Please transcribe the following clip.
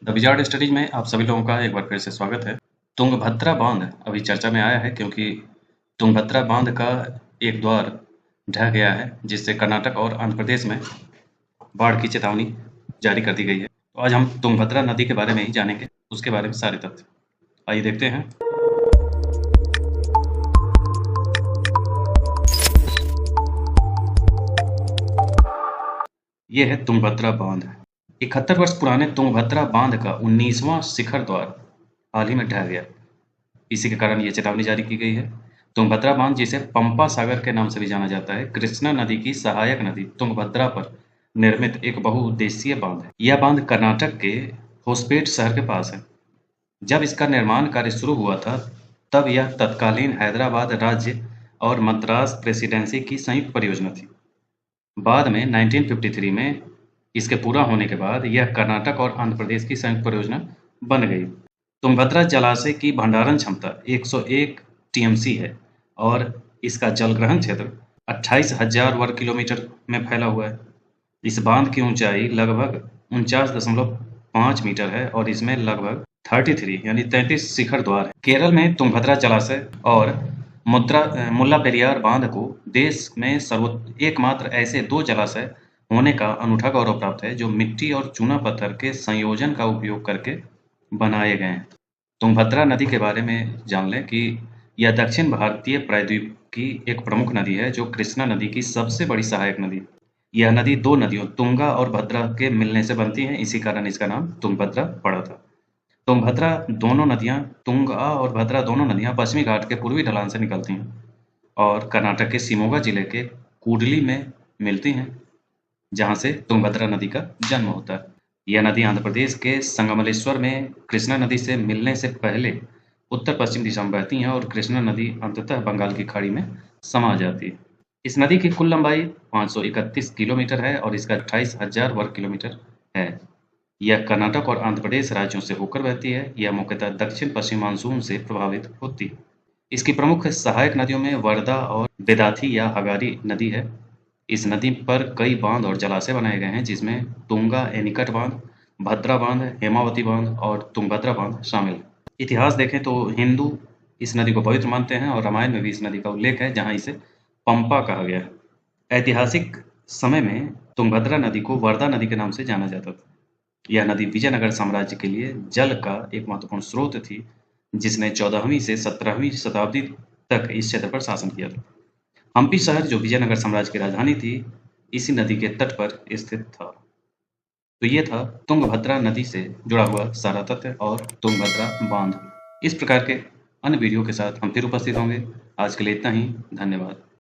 The wizard studies में आप सभी लोगों का एक बार फिर से स्वागत है। तुंगभद्रा बांध अभी चर्चा में आया है क्योंकि तुंगभद्रा बांध का एक द्वार ढह गया है, जिससे कर्नाटक और आंध्र प्रदेश में बाढ़ की चेतावनी जारी कर दी गई है। तो आज हम तुंगभद्रा नदी के बारे में ही जानेंगे, उसके बारे में सारे तथ्य। आइए देखते हैं। ये है तुंगभद्रा बांध। 71 वर्ष पुराने तुंगभद्रा बांध का 19वां शिखर द्वार हाल ही में ढह गया। इसी के कारण ये चेतावनी जारी की गई है। तुंगभद्रा बांध, जिसे पंपा सागर के नाम से भी जाना जाता है, कृष्णा नदी की सहायक नदी तुंगभद्रा पर निर्मित एक बहुउद्देशीय बांध है। यह बांध कर्नाटक के होसपेट शहर के पास है। जब इसका निर्माण कार्य शुरू हुआ था, तब यह तत्कालीन हैदराबाद राज्य और मद्रास प्रेसिडेंसी की संयुक्त परियोजना थी। बाद में 1953 में इसके पूरा होने के बाद यह कर्नाटक और आंध्र प्रदेश की संयुक्त परियोजना बन गई। तुंगभद्रा जलाशय की भंडारण क्षमता 101 टीएमसी है और इसका जलग्रहण क्षेत्र 28,000 वर्ग किलोमीटर में फैला हुआ है। इस बांध की ऊंचाई लगभग 49.5 मीटर है और इसमें लगभग 33 शिखर द्वार है। केरल में तुंगभद्रा जलाशय और मुल्ला पेरियार बांध को देश में एकमात्र ऐसे दो जलाशय होने का अनूठा गौरव प्राप्त है जो मिट्टी और चूना पत्थर के संयोजन का उपयोग करके बनाए गए हैं। तुंगभद्रा नदी के बारे में जान लें कि यह दक्षिण भारतीय प्रायद्वीप की एक प्रमुख नदी है, जो कृष्णा नदी की सबसे बड़ी सहायक नदी। यह नदी दो नदियों तुंगा और भद्रा के मिलने से बनती है, इसी कारण इसका नाम तुंगभद्रा पड़ा था। तुंगा और भद्रा दोनों नदियां पश्चिमी घाट के पूर्वी ढलान से निकलती हैं और कर्नाटक के शिमोगा जिले के कूडली में मिलती हैं, जहां से तुंगभद्रा नदी का जन्म होता है। यह नदी आंध्र प्रदेश के संगमलेश्वर में कृष्णा नदी से मिलने से पहले उत्तर पश्चिम दिशा में बहती है और कृष्णा नदी अंततः बंगाल की खाड़ी में समा जाती है। इस नदी की कुल लंबाई 531 किलोमीटर है और इसका 28,000 वर्ग किलोमीटर है। यह कर्नाटक और आंध्र प्रदेश राज्यों से होकर बहती है। यह मुख्यतः दक्षिण पश्चिम मानसून से प्रभावित होती है। इसकी प्रमुख सहायक नदियों में वर्धा और बेदाथी या हगारी नदी है। इस नदी पर कई बांध और जलाशय बनाए गए हैं, जिसमें तुंगा एनीकट बांध, भद्रा बांध, हेमावती बांध और तुंगभद्रा बांध शामिल है। इतिहास देखें तो हिंदू इस नदी को पवित्र मानते हैं और रामायण में भी इस नदी का उल्लेख है, जहां इसे पंपा कहा गया है। ऐतिहासिक समय में तुंगभद्रा नदी को वर्धा नदी के नाम से जाना जाता था। यह नदी विजयनगर साम्राज्य के लिए जल का एक महत्वपूर्ण स्रोत थी, जिसने 14वीं से 17वीं शताब्दी तक इस क्षेत्र पर शासन किया था। हम्पी शहर, जो विजयनगर साम्राज्य की राजधानी थी, इसी नदी के तट पर स्थित था। तो ये था तुंगभद्रा नदी से जुड़ा हुआ सारा तथ्य और तुंगभद्रा बांध। इस प्रकार के अन्य वीडियो के साथ हम फिर उपस्थित होंगे। आज के लिए इतना ही। धन्यवाद।